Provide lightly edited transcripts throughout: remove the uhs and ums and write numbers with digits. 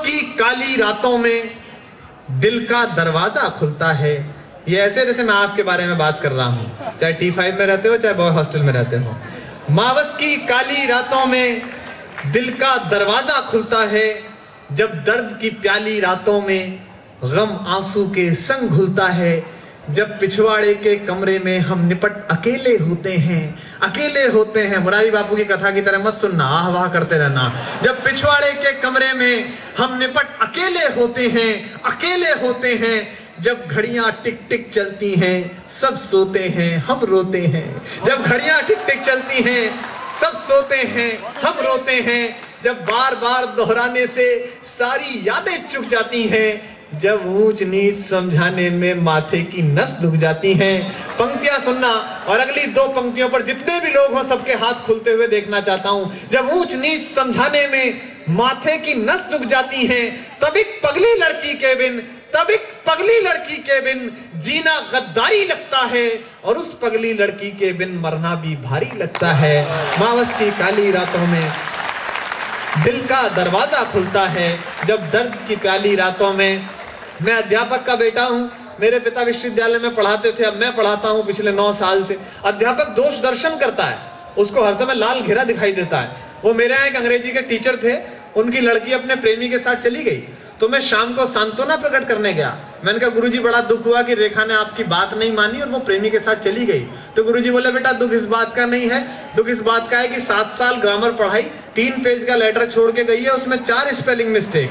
की काली रातों में दिल का दरवाजा खुलता है। ये ऐसे जैसे मैं आपके बारे में बात कर रहा हूं, चाहे T5 में रहते हो चाहे बॉय हॉस्टल में रहते हो। मावस की काली रातों में दिल का दरवाजा खुलता है, जब दर्द की प्याली रातों में गम आंसू के संग घुलता है। जब पिछवाड़े के कमरे में हम निपट अकेले होते हैं। मुरारी बापू की कथा की तरह मत सुनना, आह वाह करते रहना। जब पिछवाड़े के कमरे में हम निपट अकेले होते हैं, जब घड़ियां टिक टिक चलती हैं सब सोते हैं हम रोते हैं। जब घड़ियां टिक टिक चलती हैं सब सोते हैं हम रोते हैं। जब बार बार दोहराने से सारी यादें चुक जाती हैं, जब ऊंच नीच समझाने में माथे की नस दुख जाती हैं। पंक्तियां सुनना और अगली दो पंक्तियों पर जितने भी लोग हों सबके हाथ खुलते हुए देखना चाहता हूं। जब ऊंच नीच समझाने में माथे की नस दुख जाती हैं, तब एक पगली लड़की के बिन जीना गद्दारी लगता है, और उस पगली लड़की के बिन मरना भी भारी लगता है। मावस की काली रातों में दिल का दरवाजा खुलता है, जब दर्द की प्याली रातों में। मैं अध्यापक का बेटा हूं, मेरे पिता विश्वविद्यालय में पढ़ाते थे, अब मैं पढ़ाता हूं पिछले 9 साल से। अध्यापक दोष दर्शन करता है, उसको हर समय लाल घेरा दिखाई देता है। वो मेरे यहाँ एक अंग्रेजी के टीचर थे, उनकी लड़की अपने प्रेमी के साथ चली गई, तो मैं शाम को सांत्वना प्रकट करने गया। मैंने कहा गुरुजी बड़ा दुख हुआ कि रेखा ने आपकी बात नहीं मानी और वो प्रेमी के साथ चली गई। तो गुरुजी बोले बेटा दुख इस बात का नहीं है, दुख इस बात का है कि 7 साल ग्रामर पढ़ाई, 3 पेज का लेटर छोड़ के गई है, उसमें 4 स्पेलिंग मिस्टेक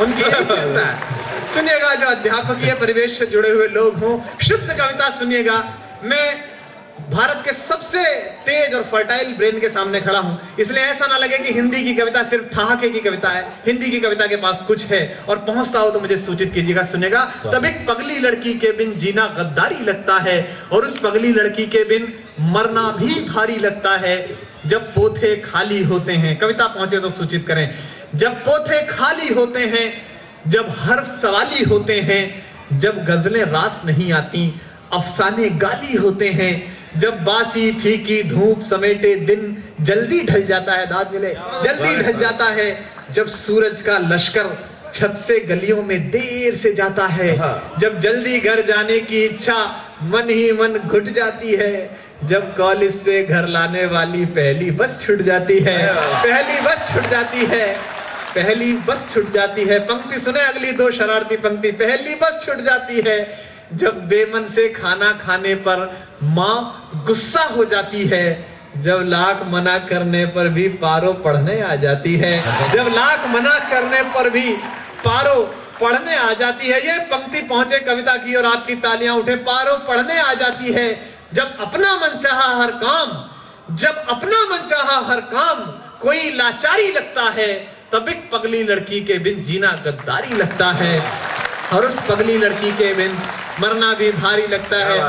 उनकी चिंता है। सुनिएगा, जो अध्यापकीय परिवेश से जुड़े हुए लोग हों, शुद्ध कविता सुनिएगा। मैं भारत के सबसे तेज और फर्टाइल ब्रेन के सामने खड़ा हूं, इसलिए ऐसा ना लगे कि हिंदी की कविता सिर्फ ठहाके की कविता है। हिंदी की कविता के पास कुछ है, और पहुंचता हो तो मुझे सूचित कीजिएगा। सुनेगा, तब एक पगली लड़की के बिन जीना गद्दारी लगता है, और उस पगली लड़की के बिन मरना भी भारी लगता है। जब पोथे खाली होते हैं, कविता पहुंचे तो सूचित करें। जब पोथे खाली होते हैं, जब हर्फ सवाली होते हैं, जब गजलें रास नहीं आती, अफसाने गाली होते हैं, जब बासी फीकी धूप समेटे दिन जल्दी ढल जाता है, दाद मिले, जल्दी ढल जाता है, जब सूरज का लश्कर छत से गलियों में देर से जाता है, जब जल्दी घर जाने की इच्छा मन ही मन घुट जाती है, जब कॉलेज से घर लाने वाली पहली बस छूट जाती है, पहली बस छूट जाती है, पहली बस छूट जाती है। पंक्ति सुने अगली दो शरारती पंक्ति। पहली बस छूट जाती है जब बेमन से खाना खाने पर माँ गुस्सा हो जाती है, जब लाख मना करने पर भी पारो पढ़ने आ जाती है, जब लाख मना करने पर भी पारो पढ़ने आ जाती है। ये पंक्ति पहुंचे कविता की और आपकी तालियां उठे। पारो पढ़ने आ जाती है, जब अपना मन चाहा हर काम, जब अपना मन चाहा हर काम कोई लाचारी लगता है, तब एक पगली लड़की के बिन जीना गद्दारी लगता है, और उस पगली लड़की के बिन मरना भी भारी लगता है।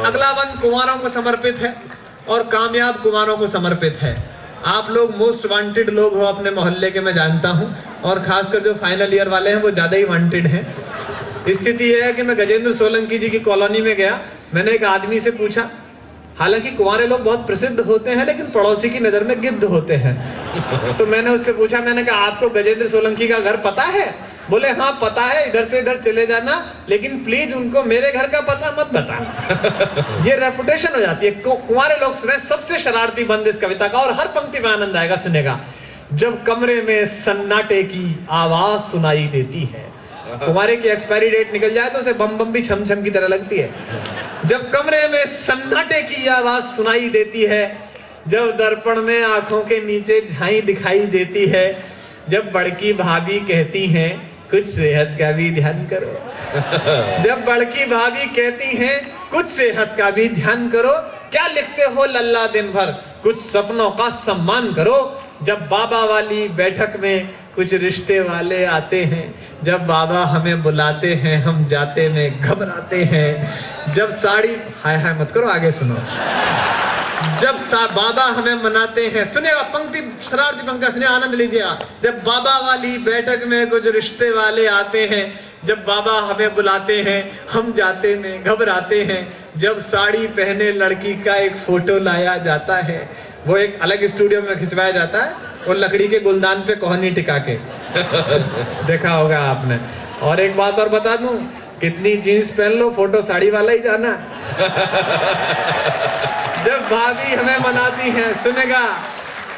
अगला वन कुंवारों को समर्पित है और कामयाब कुंवारों को समर्पित है। आप लोग मोस्ट वांटेड लोग हो अपने मोहल्ले के, मैं जानता हूं, और खासकर जो फाइनल ईयर वाले हैं वो ज्यादा ही वांटेड हैं। स्थिति यह है कि मैं गजेंद्र सोलंकी जी की कॉलोनी में गया, मैंने एक आदमी से पूछा, हालांकि कुंवारे लोग बहुत प्रसिद्ध होते हैं लेकिन पड़ोसी की नजर में गिद्ध होते हैं। तो मैंने उससे पूछा, मैंने कहा आपको गजेंद्र सोलंकी का घर पता है? बोले हाँ पता है, इधर से इधर चले जाना, लेकिन प्लीज उनको मेरे घर का पता मत बता। ये रेपुटेशन हो जाती है। कुंवारे लोग सुने सबसे शरारती बंद इस कविता का, और हर पंक्ति में आनंद आएगा। सुनेगा, जब कमरे में सन्नाटे की आवाज सुनाई देती है। कुंवारे की एक्सपायरी डेट निकल जाए तो उसे बम बम भी छम छम की तरह लगती है। जब कमरे में सन्नाटे की आवाज सुनाई देती है, जब दर्पण में आंखों के नीचे झाई दिखाई देती है, जब बड़की भाभी कहती हैं कुछ सेहत का भी ध्यान करो, जब बड़की भाभी कहती हैं कुछ सेहत का भी ध्यान करो, क्या लिखते हो लल्ला दिन भर, कुछ सपनों का सम्मान करो, जब बाबा वाली बैठक में कुछ रिश्ते वाले आते हैं, जब बाबा हमें बुलाते हैं हम जाते में घबराते हैं, जब साड़ी हाय हाय मत करो, आगे सुनो, जब बाबा हमें मनाते हैं। सुनिएगा पंक्ति, शरारती पंक्ति सुनिए, आनंद लीजिएगा। जब बाबा वाली बैठक में कुछ रिश्ते वाले आते हैं, जब बाबा हमें बुलाते हैं हम जाते में घबराते हैं, जब साड़ी पहने लड़की का एक फोटो लाया जाता है, वो एक अलग स्टूडियो में खिंचवाया जाता है, वो लकड़ी के गुलदान पे कोहनी टिका के देखा होगा आपने। और एक बात और बता दूं, कितनी जीन्स पहन लो, फोटो साड़ी वाला ही जाना। जब भाभी हमें मनाती हैं, सुनेगा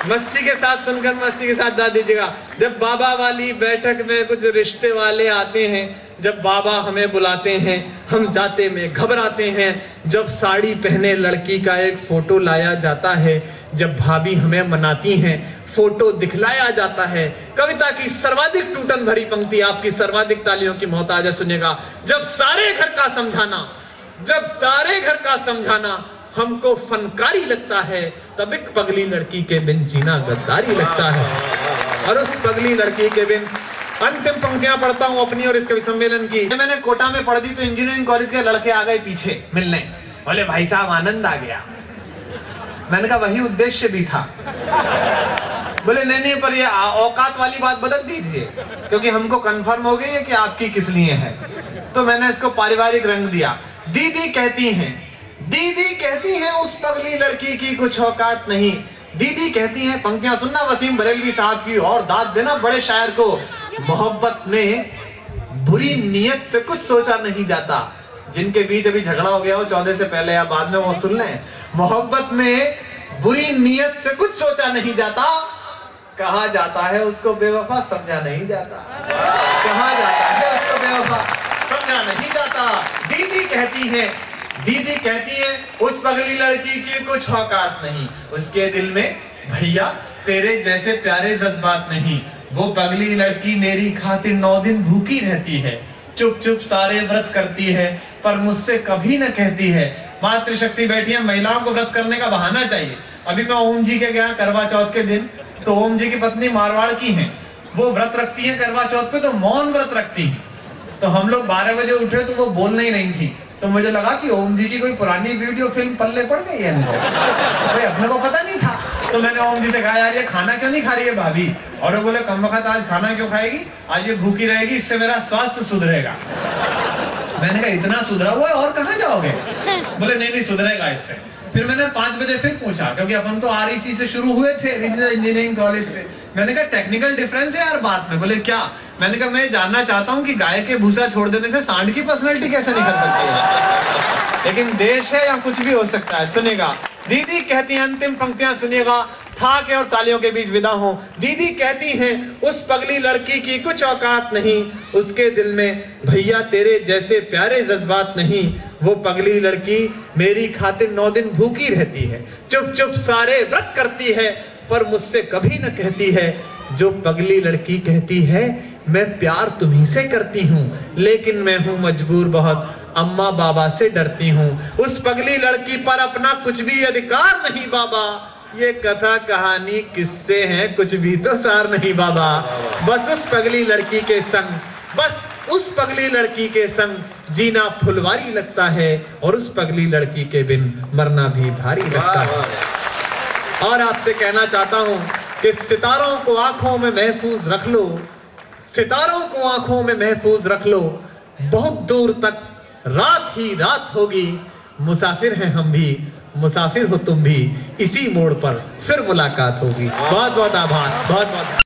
मस्ती के साथ, सुनकर मस्ती के साथ दा दीजिएगा। जब बाबा वाली बैठक में कुछ रिश्ते वाले आते हैं, जब बाबा हमें बुलाते हैं, हम जाते में घबराते हैं। जब साड़ी पहने लड़की का एक फोटो लाया जाता है, जब भाभी हमें मनाती हैं, फोटो दिखलाया जाता है। कविता की सर्वाधिक टूटन भरी पंक्ति, आपकी सर्वाधिक तालियों की मोहताज है, सुनिएगा। जब सारे घर का समझाना, जब सारे घर का समझाना हमको फनकारी लगता है, तब एक पगली लड़की के बिन जीना गद्दारी लगता है। और उस पगली लड़की के बिन अंतिम पंक्तियां पढ़ता हूं अपनी और इस कवि सम्मेलन की। मैंने कोटा में पढ़ दी तो इंजीनियरिंग कॉलेज के लड़के आ गए पीछे मिलने, बोले भाई साहब आनंद आ गया। मैंने कहा वही उद्देश्य भी था। बोले नहीं नहीं, पर ये औकात वाली बात बदल दीजिए, क्योंकि हमको कंफर्म हो गई है कि आपकी किस लिए है। तो मैंने इसको पारिवारिक रंग दिया। दीदी कहती हैं, दीदी कहती हैं उस पगली लड़की की कुछ औकात नहीं। दीदी कहती हैं, पंक्तियां सुनना वसीम बरेलवी साहब की और दाद देना बड़े शायर को। मोहब्बत में बुरी नीयत से कुछ सोचा नहीं जाता। जिनके बीच अभी झगड़ा हो गया हो 14 से पहले या बाद में, वो सुन लें। मोहब्बत में बुरी नीयत से कुछ सोचा नहीं जाता, कहा जाता है उसको बेवफा समझा नहीं जाता। कहा जाता है उसको बेवफा समझा नहीं जाता। दीदी कहती है, दीदी कहती है उस पगली लड़की की कुछ औकात नहीं, उसके दिल में भैया तेरे जैसे प्यारे जज्बात नहीं। वो पगली लड़की मेरी खातिर 9 दिन भूखी रहती है, चुप चुप सारे व्रत करती है, पर मुझसे कभी न कहती है। मातृशक्ति बैठी है, महिलाओं को व्रत करने का बहाना चाहिए। अभी मैं ओम जी के गया करवा चौथ के दिन, तो ओम जी की पत्नी मारवाड़ की हैं, वो व्रत रखती है करवा चौथ पे, तो मौन व्रत रखती है। तो हम लोग 12 बजे उठे तो वो बोल नहीं रही थी, तो मुझे लगा कि ओम जी की कोई पुरानी वीडियो फिल्म पल्ले पड़ गई है इनको, भाई अपने को पता नहीं था। तो मैंने ओम जी से कहा यार ये खाना क्यों नहीं खा रही है भाभी? और वो बोले कम वक्त आज खाना क्यों खाएगी, आज ये भूखी रहेगी, इससे मेरा स्वास्थ्य सुधरेगा। मैंने कहा इतना सुधरा हुआ है और कहाँ जाओगे? बोले नहीं नहीं सुधरेगा इससे। फिर मैंने 5 बजे फिर पूछा, क्योंकि अपन तो REC से शुरू हुए थे, रीजनल इंजीनियरिंग कॉलेज से। मैंने कहा टेक्निकल डिफरेंस है यार बात में। बोले क्या? मैंने कहा मैं जानना चाहता हूँ कि गाय के भूसा छोड़ देने से सांड की पर्सनैलिटी कैसे निकल सकती है। लेकिन देश है या कुछ भी हो सकता है। सुनेगा, दीदी कहती है, अंतिम पंक्तियां सुनिएगा, था के और तालियों के बीच विदा हो। दीदी कहती हैं उस पगली लड़की की कुछ औकात नहीं, उसके दिल में भैया तेरे जैसे प्यारे जज्बात नहीं। वो पगली लड़की मेरी खातिर 9 दिन भूखी रहती है, चुप चुप सारे व्रत करती है, पर मुझसे कभी न कहती है। जो पगली लड़की कहती है मैं प्यार तुम्ही से करती हूँ, लेकिन मैं हूँ मजबूर बहुत, अम्मा बाबा से डरती हूँ। उस पगली लड़की पर अपना कुछ भी अधिकार नहीं बाबा, ये कथा कहानी किस्से हैं, कुछ भी तो सार नहीं बाबा। बस उस पगली लड़की के संग, बस उस पगली लड़की के संग जीना फुलवारी लगता है, और उस पगली लड़की के बिन मरना भी भारी लगता है। और आपसे कहना चाहता हूं कि सितारों को आंखों में महफूज रख लो, सितारों को आंखों में महफूज रख लो, बहुत दूर तक रात ही रात होगी। मुसाफिर हैं हम भी, मुसाफिर हो तुम भी, इसी मोड़ पर फिर मुलाकात होगी। बहुत बहुत आभार, बहुत बहुत।